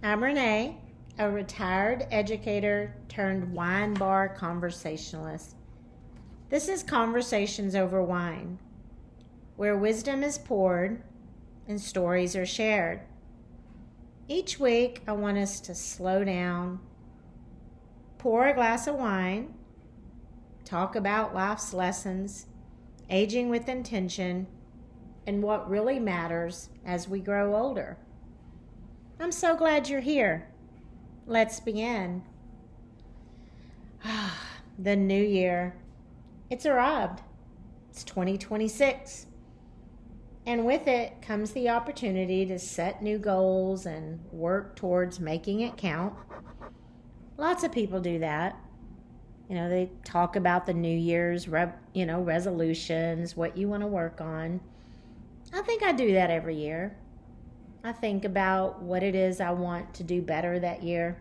I'm Renee, a retired educator turned wine bar conversationalist. This is Conversations Over Wine, where wisdom is poured and stories are shared. Each week, I want us to slow down, pour a glass of wine, talk about life's lessons, aging with intention, and what really matters as we grow older. I'm so glad you're here. Let's begin. The new year. It's arrived. It's 2026. And with it comes the opportunity to set new goals and work towards making it count. Lots of people do that. They talk about the New Year's, resolutions, what you want to work on. I think I do that every year. I think about what it is I want to do better that year.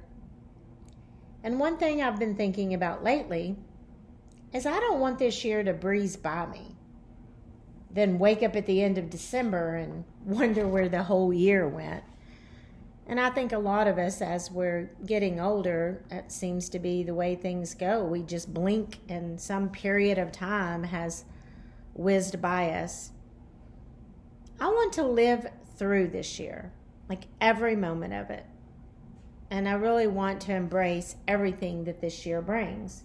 And one thing I've been thinking about lately is I don't want this year to breeze by me, then wake up at the end of December and wonder where the whole year went. And I think a lot of us, as we're getting older, it seems to be the way things go. We just blink and some period of time has whizzed by us. I want to live through this year, like every moment of it. And I really want to embrace everything that this year brings.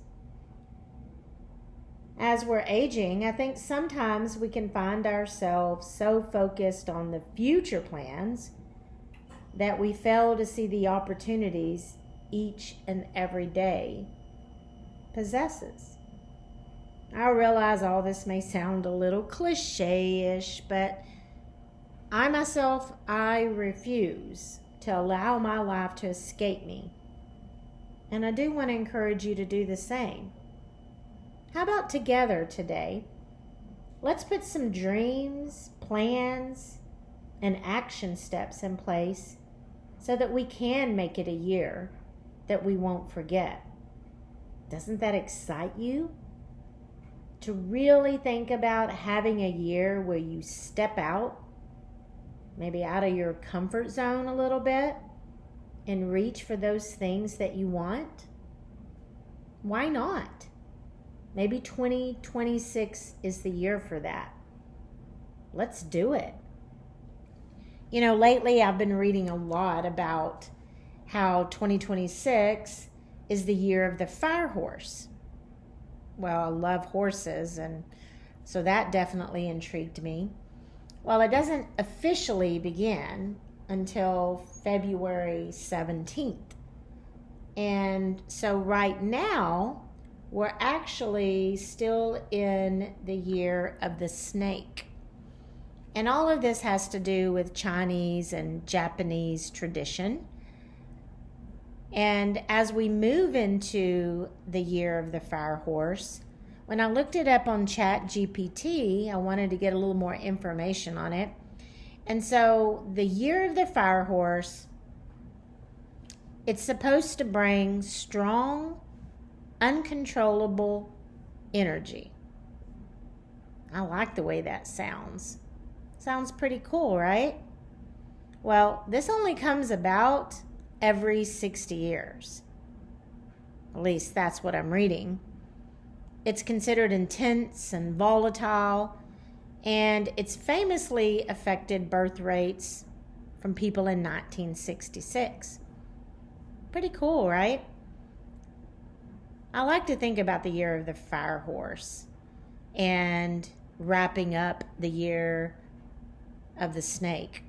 As we're aging, I think sometimes we can find ourselves so focused on the future plans that we fail to see the opportunities each and every day possesses. I realize all this may sound a little cliche-ish, but I refuse to allow my life to escape me. And I do want to encourage you to do the same. How about together today? Let's put some dreams, plans, and action steps in place so that we can make it a year that we won't forget. Doesn't that excite you? To really think about having a year where you step out, maybe out of your comfort zone a little bit, and reach for those things that you want? Why not? Maybe 2026 is the year for that. Let's do it. Lately I've been reading a lot about how 2026 is the year of the fire horse. Well, I love horses, and so that definitely intrigued me. Well, it doesn't officially begin until February 17th. And so right now, we're actually still in the year of the snake. And all of this has to do with Chinese and Japanese tradition. And as we move into the year of the fire horse, when I looked it up on ChatGPT, I wanted to get a little more information on it. And so the year of the fire horse, it's supposed to bring strong, uncontrollable energy. I like the way that sounds. Sounds pretty cool, right? Well, this only comes about every 60 years. At least that's what I'm reading. It's considered intense and volatile, and it's famously affected birth rates from people in 1966. Pretty cool, right? I like to think about the year of the fire horse and wrapping up the year of the snake.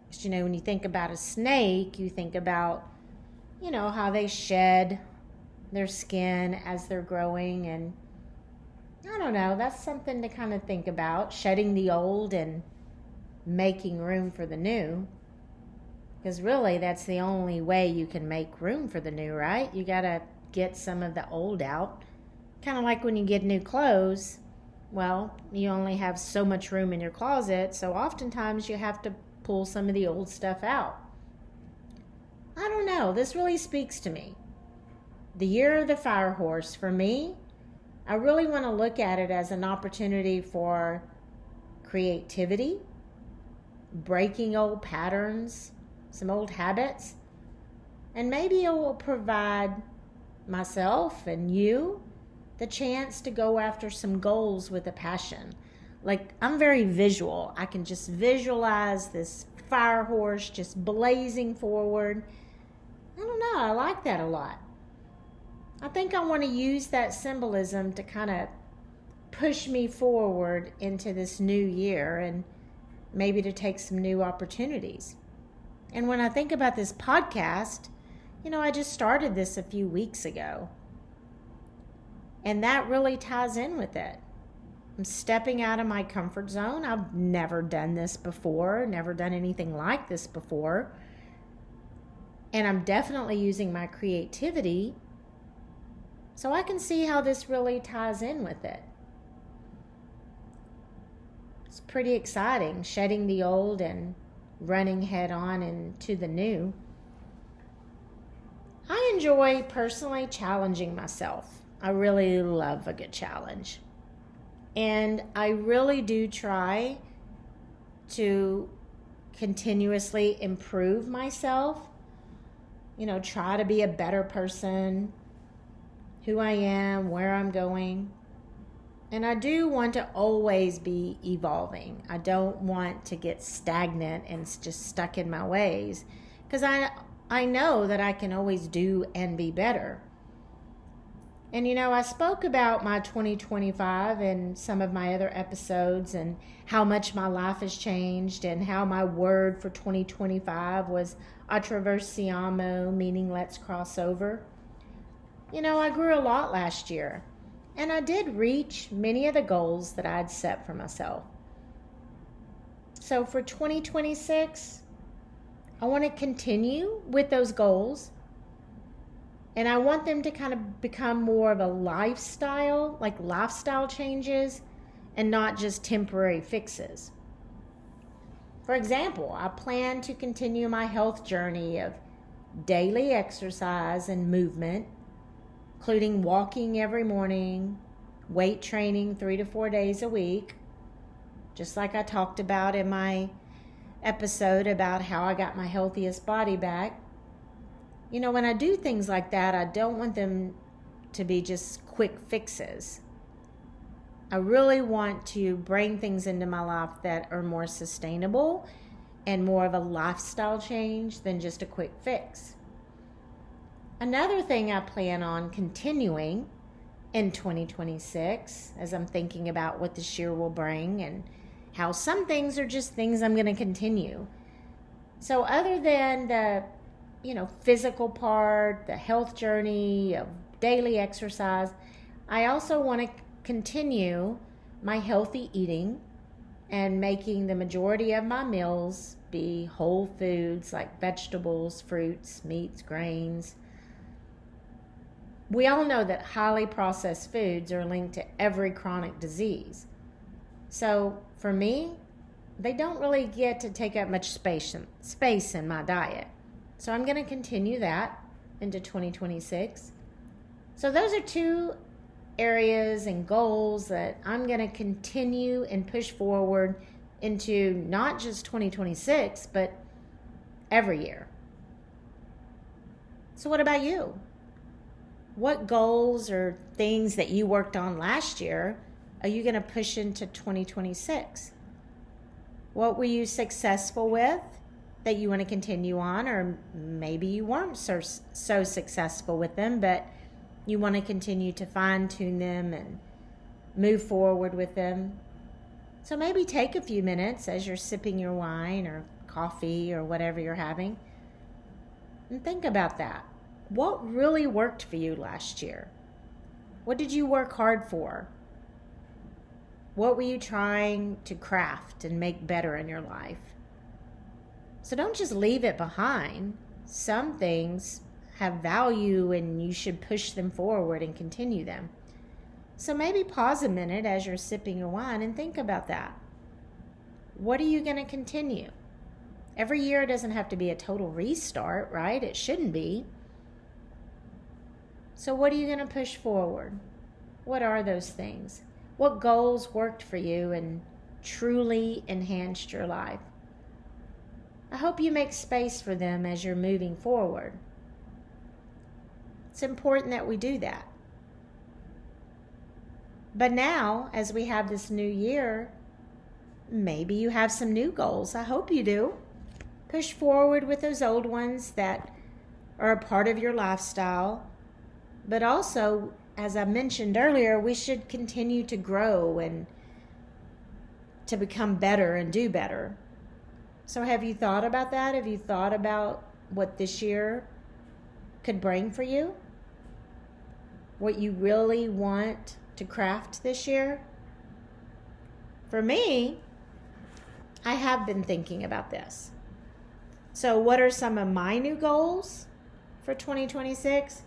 Because, when you think about a snake, you think about, how they shed their skin as they're growing, and I don't know, that's something to kind of think about, shedding the old and making room for the new, because really that's the only way you can make room for the new, right? You gotta get some of the old out, kind of like when you get new clothes. Well, you only have so much room in your closet, so oftentimes you have to pull some of the old stuff out. I don't know, this really speaks to me. The year of the fire horse, for me, I really want to look at it as an opportunity for creativity, breaking old patterns, some old habits, and maybe it will provide myself and you the chance to go after some goals with a passion. Like, I'm very visual. I can just visualize this fire horse just blazing forward. I don't know, I like that a lot. I think I want to use that symbolism to kind of push me forward into this new year and maybe to take some new opportunities. And when I think about this podcast, I just started this a few weeks ago. And that really ties in with it. I'm stepping out of my comfort zone. I've never done this before, never done anything like this before. And I'm definitely using my creativity, so I can see how this really ties in with it. It's pretty exciting, shedding the old and running head on into the new. I enjoy personally challenging myself. I really love a good challenge. And I really do try to continuously improve myself. Try to be a better person, who I am, where I'm going. And I do want to always be evolving. I don't want to get stagnant and just stuck in my ways, because I know that I can always do and be better. And I spoke about my 2025 in some of my other episodes, and how much my life has changed, and how my word for 2025 was attraversiamo, meaning let's cross over. I grew a lot last year, and I did reach many of the goals that I'd set for myself. So for 2026, I want to continue with those goals. And I want them to kind of become more of a lifestyle, like lifestyle changes, and not just temporary fixes. For example, I plan to continue my health journey of daily exercise and movement, including walking every morning, weight training 3 to 4 days a week, just like I talked about in my episode about how I got my healthiest body back. When I do things like that, I don't want them to be just quick fixes. I really want to bring things into my life that are more sustainable and more of a lifestyle change than just a quick fix. Another thing I plan on continuing in 2026, as I'm thinking about what this year will bring and how some things are just things I'm going to continue. So other than the physical part, the health journey of daily exercise, I also want to continue my healthy eating and making the majority of my meals be whole foods like vegetables, fruits, meats, grains. We all know that highly processed foods are linked to every chronic disease. So for me, they don't really get to take up much space in my diet. So I'm going to continue that into 2026. So those are 2 areas and goals that I'm going to continue and push forward into not just 2026, but every year. So what about you? What goals or things that you worked on last year are you going to push into 2026? What were you successful with that you want to continue on, or maybe you weren't so successful with them, but you want to continue to fine-tune them and move forward with them. So maybe take a few minutes as you're sipping your wine or coffee or whatever you're having and think about that. What really worked for you last year? What did you work hard for? What were you trying to craft and make better in your life? So don't just leave it behind. Some things have value and you should push them forward and continue them. So maybe pause a minute as you're sipping your wine and think about that. What are you going to continue? Every year doesn't have to be a total restart, right? It shouldn't be. So what are you going to push forward? What are those things? What goals worked for you and truly enhanced your life? I hope you make space for them as you're moving forward. It's important that we do that. But now, as we have this new year, maybe you have some new goals. I hope you do. Push forward with those old ones that are a part of your lifestyle. But also, as I mentioned earlier, we should continue to grow and to become better and do better. So have you thought about that? Have you thought about what this year could bring for you? What you really want to craft this year? For me, I have been thinking about this. So what are some of my new goals for 2026?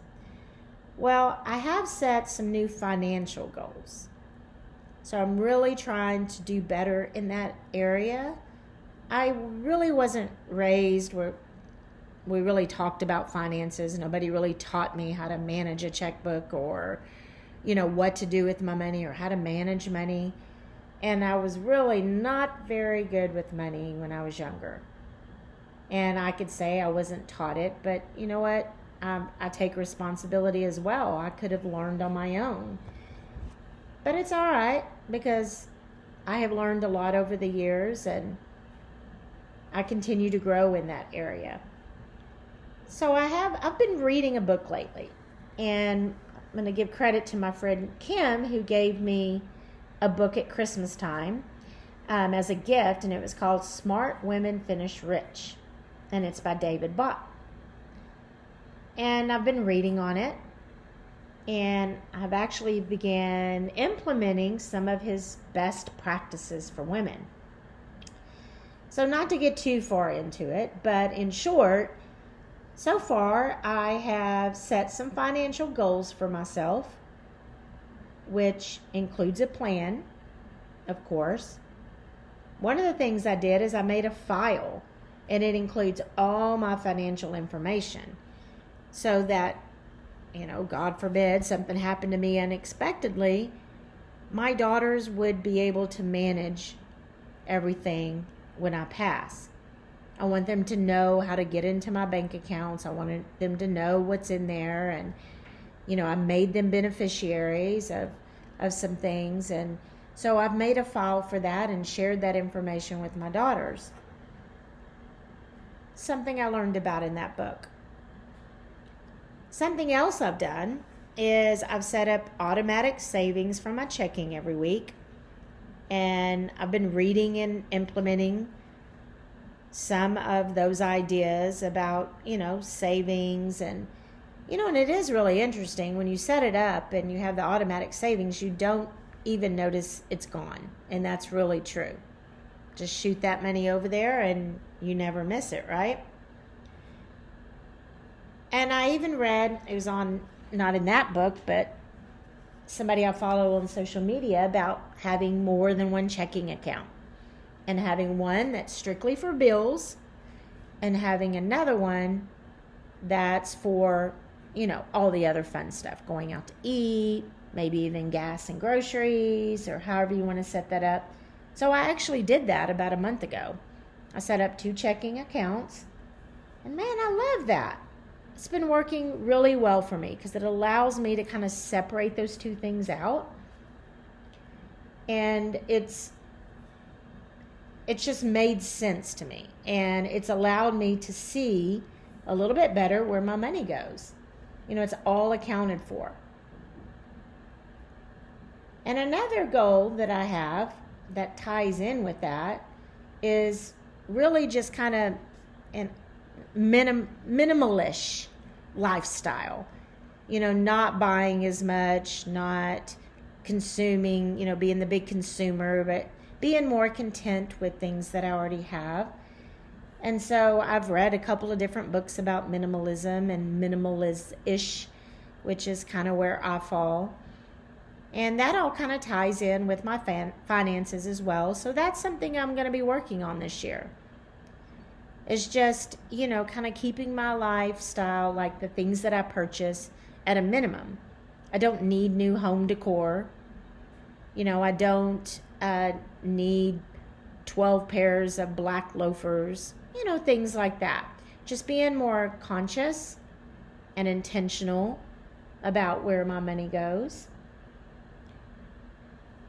Well, I have set some new financial goals. So I'm really trying to do better in that area. I really wasn't raised where we really talked about finances. Nobody really taught me how to manage a checkbook or, what to do with my money or how to manage money. And I was really not very good with money when I was younger. And I could say I wasn't taught it, but you know what? I take responsibility as well. I could have learned on my own. But it's all right because I have learned a lot over the years and I continue to grow in that area. So I've been reading a book lately, and I'm going to give credit to my friend Kim, who gave me a book at Christmas time as a gift, and it was called Smart Women Finish Rich, and it's by David Bach. And I've been reading on it, and I've actually began implementing some of his best practices for women. So not to get too far into it, but in short, so far I have set some financial goals for myself, which includes a plan, of course. One of the things I did is I made a file, and it includes all my financial information so that, God forbid something happened to me unexpectedly, my daughters would be able to manage everything when I pass. I want them to know how to get into my bank accounts. I wanted them to know what's in there. And, I made them beneficiaries of some things. And so I've made a file for that and shared that information with my daughters. Something I learned about in that book. Something else I've done is I've set up automatic savings for my checking every week. And I've been reading and implementing some of those ideas about, savings and it is really interesting when you set it up and you have the automatic savings, you don't even notice it's gone. And that's really true. Just shoot that money over there and you never miss it, right? And I even read, it was not in that book, but somebody I follow on social media about having more than one checking account and having one that's strictly for bills and having another one that's for, all the other fun stuff, going out to eat, maybe even gas and groceries or however you want to set that up. So I actually did that about a month ago. I set up 2 checking accounts and man, I love that. It's been working really well for me because it allows me to kind of separate those 2 things out. And it's just made sense to me. And it's allowed me to see a little bit better where my money goes. It's all accounted for. And another goal that I have that ties in with that is really just kind of an minimalish lifestyle. Not buying as much, not consuming, being the big consumer, but being more content with things that I already have. And so I've read a couple of different books about minimalism and minimalist-ish, which is kind of where I fall. And that all kind of ties in with my finances as well. So that's something I'm going to be working on this year. It's just, kind of keeping my lifestyle, like the things that I purchase, at a minimum. I don't need new home decor. I don't need 12 pairs of black loafers. things like that. Just being more conscious and intentional about where my money goes.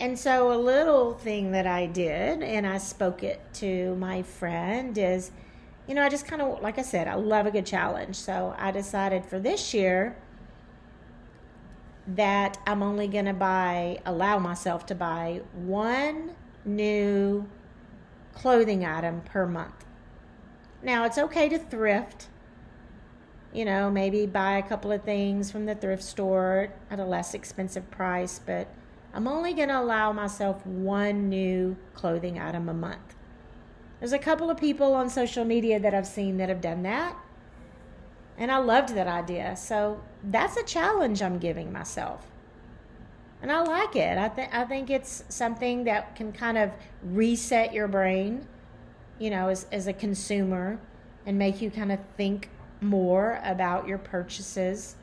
And so a little thing that I did, and I spoke it to my friend, is, I just kind of, like I said, I love a good challenge. So I decided for this year that I'm only going to allow myself to buy one new clothing item per month. Now, it's okay to thrift, maybe buy a couple of things from the thrift store at a less expensive price, but I'm only going to allow myself one new clothing item a month. There's a couple of people on social media that I've seen that have done that, and I loved that idea. So that's a challenge I'm giving myself. And I like it. I think it's something that can kind of reset your brain, as a consumer, and make you kind of think more about your purchases.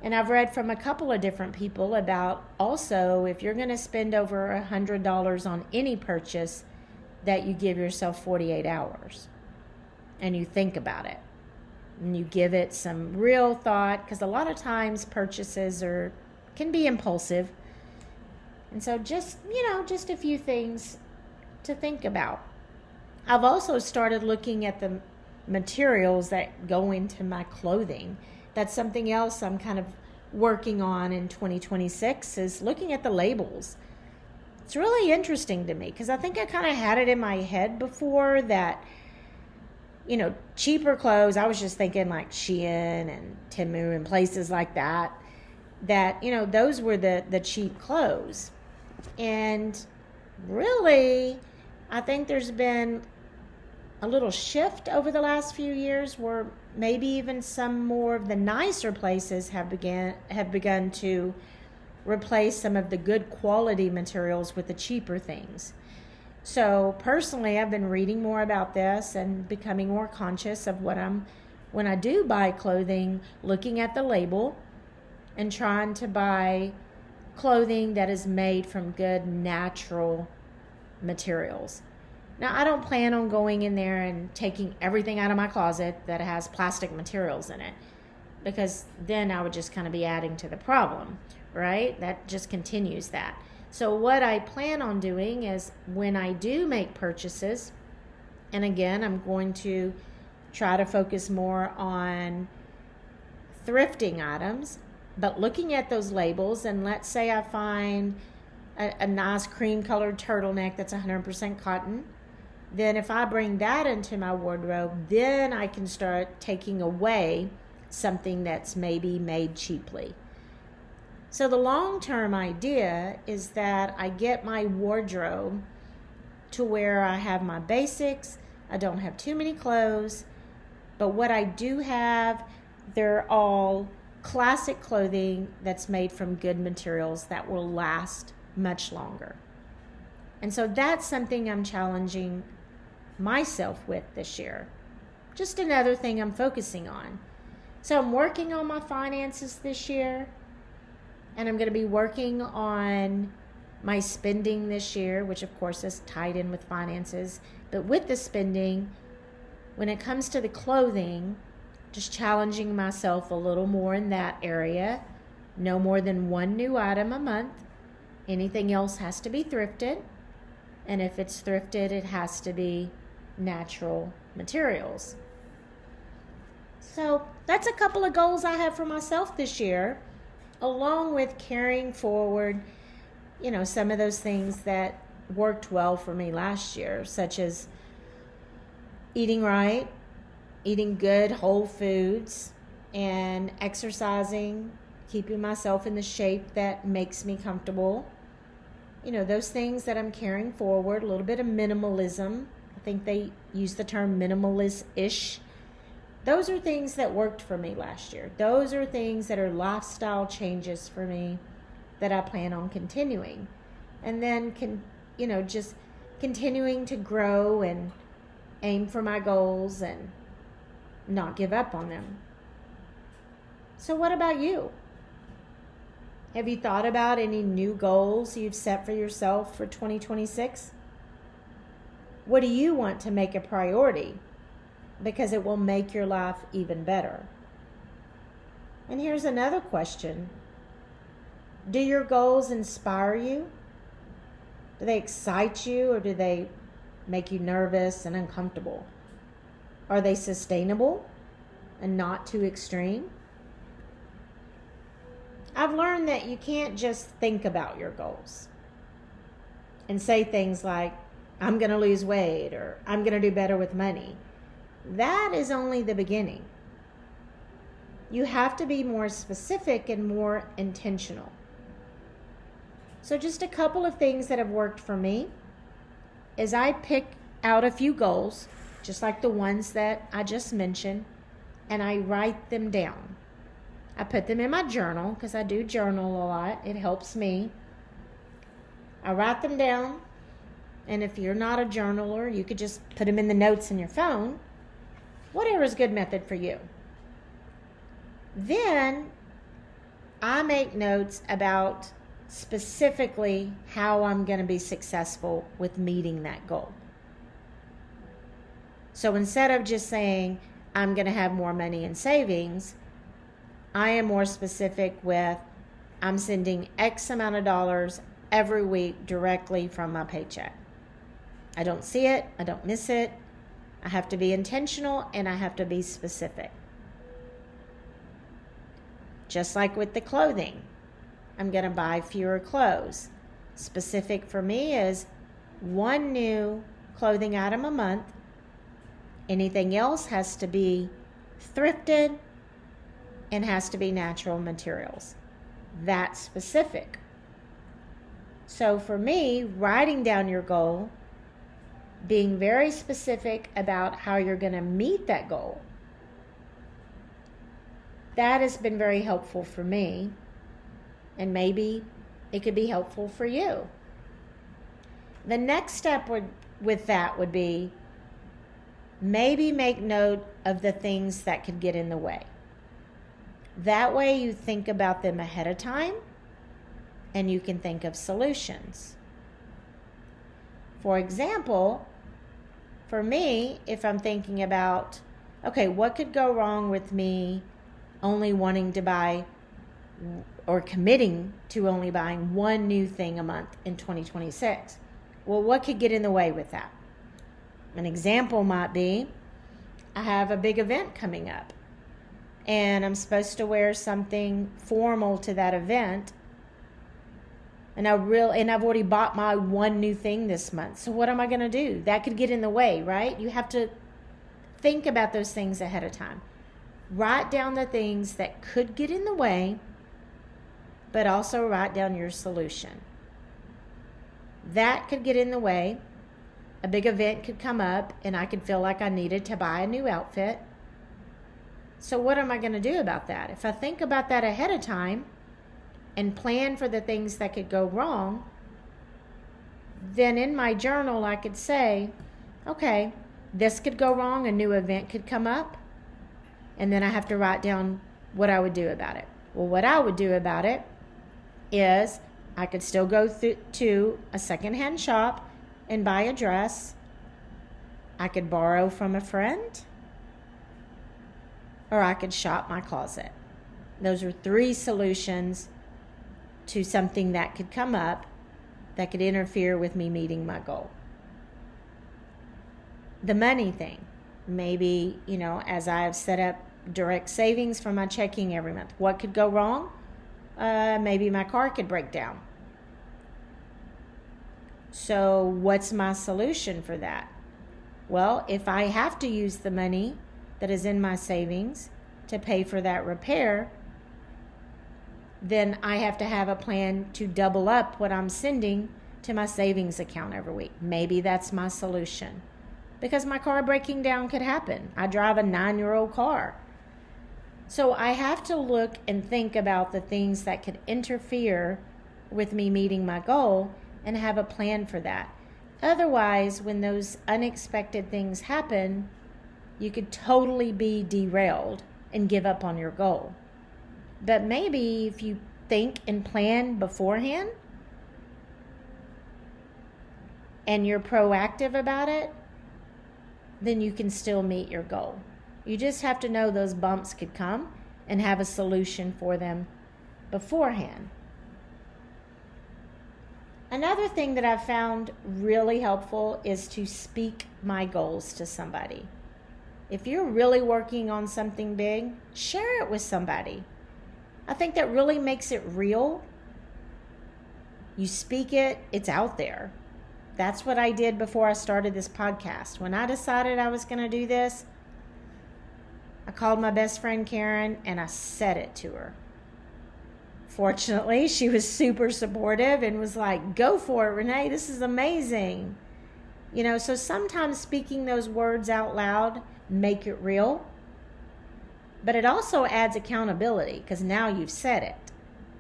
And I've read from a couple of different people about also, if you're going to spend over $100 on any purchase, that you give yourself 48 hours and you think about it and you give it some real thought, because a lot of times purchases can be impulsive. And so just a few things to think about. I've also started looking at the materials that go into my clothing. That's something else I'm kind of working on in 2026, is looking at the labels. It's really interesting to me, because I think I kind of had it in my head before that, cheaper clothes, I was just thinking like Shein and Temu and places like that, those were the cheap clothes. And really, I think there's been a little shift over the last few years where maybe even some more of the nicer places have begun to replace some of the good quality materials with the cheaper things. So personally, I've been reading more about this and becoming more conscious of when I do buy clothing, looking at the label and trying to buy clothing that is made from good natural materials. Now, I don't plan on going in there and taking everything out of my closet that has plastic materials in it, because then I would just kind of be adding to the problem, right? That just continues that. So what I plan on doing is, when I do make purchases, and again, I'm going to try to focus more on thrifting items, but looking at those labels, and let's say I find a nice cream colored turtleneck that's 100% cotton, then if I bring that into my wardrobe, then I can start taking away something that's maybe made cheaply. So the long-term idea is that I get my wardrobe to where I have my basics, I don't have too many clothes, but what I do have, they're all classic clothing that's made from good materials that will last much longer. And so that's something I'm challenging myself with this year. Just another thing I'm focusing on. So I'm working on my finances this year, and I'm going to be working on my spending this year, which of course is tied in with finances. But with the spending, when it comes to the clothing, just challenging myself a little more in that area. No more than one new item a month. Anything else has to be thrifted. And if it's thrifted, it has to be natural materials. So that's a couple of goals I have for myself this year, along with carrying forward, some of those things that worked well for me last year, such as eating right, eating good whole foods, and exercising, keeping myself in the shape that makes me comfortable. Those things that I'm carrying forward, a little bit of minimalism. I think they use the term minimalist-ish. Those are things that worked for me last year. Those are things that are lifestyle changes for me that I plan on continuing. And then, just continuing to grow and aim for my goals and not give up on them. So what about you? Have you thought about any new goals you've set for yourself for 2026? What do you want to make a priority because it will make your life even better. And here's another question. Do your goals inspire you? Do they excite you, or do they make you nervous and uncomfortable? Are they sustainable and not too extreme? I've learned that you can't just think about your goals and say things like, I'm going to lose weight, or I'm going to do better with money. That is only the beginning. You have to be more specific and more intentional. So just a couple of things that have worked for me is I pick out a few goals, just like the ones that I just mentioned, and I write them down. I put them in my journal because I do journal a lot. It helps me. I write them down, and if you're not a journaler, you could just put them in the notes in your phone. Whatever is a good method for you. Then I make notes about specifically how I'm going to be successful with meeting that goal. So instead of just saying I'm going to have more money in savings, I am more specific with I'm sending X amount of dollars every week directly from my paycheck. I don't see it. I don't miss it. I have to be intentional and I have to be specific. Just like with the clothing, I'm going to buy fewer clothes. Specific for me is one new clothing item a month. Anything else has to be thrifted and has to be natural materials. That's specific. So for me, writing down your goal, being very specific about how you're going to meet that goal, that has been very helpful for me, and maybe it could be helpful for you. The next step with that would be maybe make note of the things that could get in the way. That way you think about them ahead of time and you can think of solutions. For example, for me, if I'm thinking about, okay, what could go wrong with me only wanting to buy or committing to only buying one new thing a month in 2026? Well, what could get in the way with that? An example might be, I have a big event coming up and I'm supposed to wear something formal to that event, and I've already bought my one new thing this month. So what am I going to do? That could get in the way, right? You have to think about those things ahead of time. Write down the things that could get in the way, but also write down your solution. That could get in the way. A big event could come up and I could feel like I needed to buy a new outfit. So what am I going to do about that? If I think about that ahead of time and plan for the things that could go wrong, then in my journal I could say, okay, this could go wrong, a new event could come up, and then I have to write down what I would do about it. Well, what I would do about it is I could still go to a secondhand shop and buy a dress. I could borrow from a friend, or I could shop my closet. Those are 3 solutions to something that could come up that could interfere with me meeting my goal. The money thing, maybe, as I've set up direct savings for my checking every month, what could go wrong? Maybe my car could break down. So what's my solution for that? Well, if I have to use the money that is in my savings to pay for that repair, then I have to have a plan to double up what I'm sending to my savings account every week. Maybe that's my solution, because my car breaking down could happen. I drive a 9-year-old car. So I have to look and think about the things that could interfere with me meeting my goal and have a plan for that. Otherwise, when those unexpected things happen, you could totally be derailed and give up on your goal. But maybe if you think and plan beforehand and you're proactive about it, then you can still meet your goal. You just have to know those bumps could come and have a solution for them beforehand. Another thing that I've found really helpful is to speak my goals to somebody. If you're really working on something big, share it with somebody. I think that really makes it real. You speak it, it's out there. That's what I did before I started this podcast. When I decided I was going to do this, I called my best friend Karen and I said it to her. Fortunately, she was super supportive and was like, go for it, Renee, this is amazing. So sometimes speaking those words out loud make it real, but it also adds accountability because now you've said it.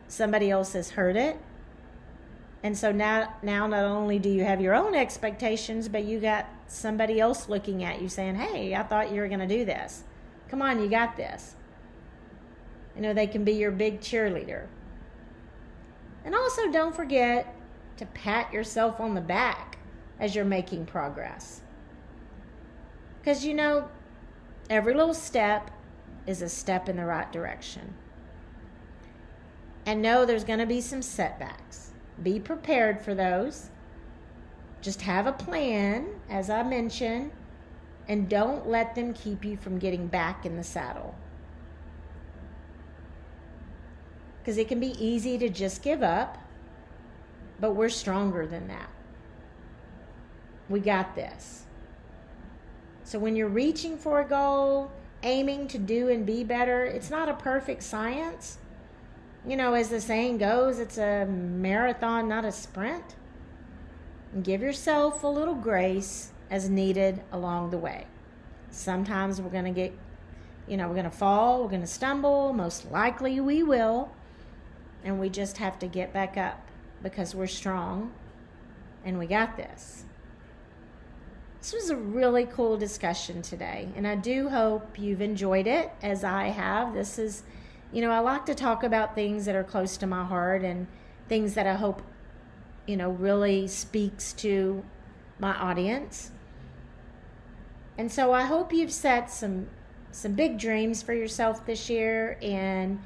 Somebody else has heard it. And so now not only do you have your own expectations, but you got somebody else looking at you saying, hey, I thought you were going to do this. Come on, you got this. They can be your big cheerleader. And also don't forget to pat yourself on the back as you're making progress. Because every little step is a step in the right direction. And know there's going to be some setbacks. Be prepared for those. Just have a plan, as I mentioned, and don't let them keep you from getting back in the saddle. Because it can be easy to just give up, but we're stronger than that. We got this. So when you're reaching for a goal, aiming to do and be better, it's not a perfect science. As the saying goes, it's a marathon, not a sprint. And give yourself a little grace as needed along the way. Sometimes we're going to we're going to fall, we're going to stumble, most likely we will. And we just have to get back up because we're strong and we got this. This was a really cool discussion today, and I do hope you've enjoyed it as I have. This is, I like to talk about things that are close to my heart and things that I hope, really speaks to my audience. And so I hope you've set some big dreams for yourself this year, and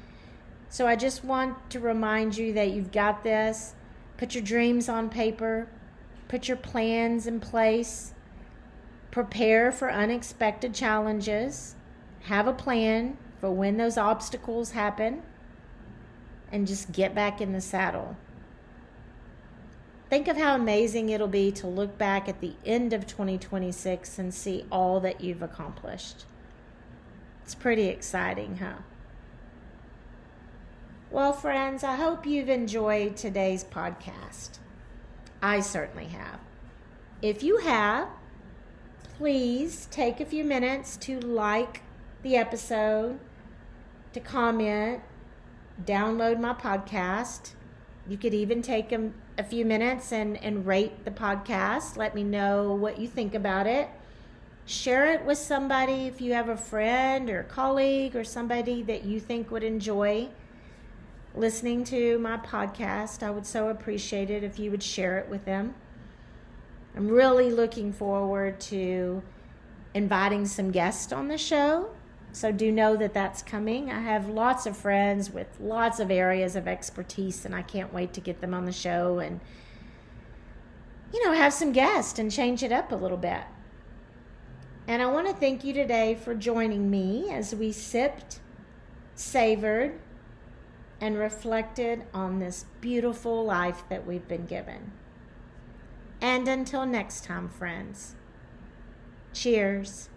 so I just want to remind you that you've got this. Put your dreams on paper. Put your plans in place. Prepare for unexpected challenges. Have a plan for when those obstacles happen. And just get back in the saddle. Think of how amazing it'll be to look back at the end of 2026 and see all that you've accomplished. It's pretty exciting, huh? Well, friends, I hope you've enjoyed today's podcast. I certainly have. If you have, please take a few minutes to like the episode, to comment, download my podcast. You could even take a few minutes and rate the podcast. Let me know what you think about it. Share it with somebody if you have a friend or a colleague or somebody that you think would enjoy listening to my podcast. I would so appreciate it if you would share it with them. I'm really looking forward to inviting some guests on the show, so do know that that's coming. I have lots of friends with lots of areas of expertise, and I can't wait to get them on the show and have some guests and change it up a little bit. And I want to thank you today for joining me as we sipped, savored, and reflected on this beautiful life that we've been given. And until next time, friends, cheers.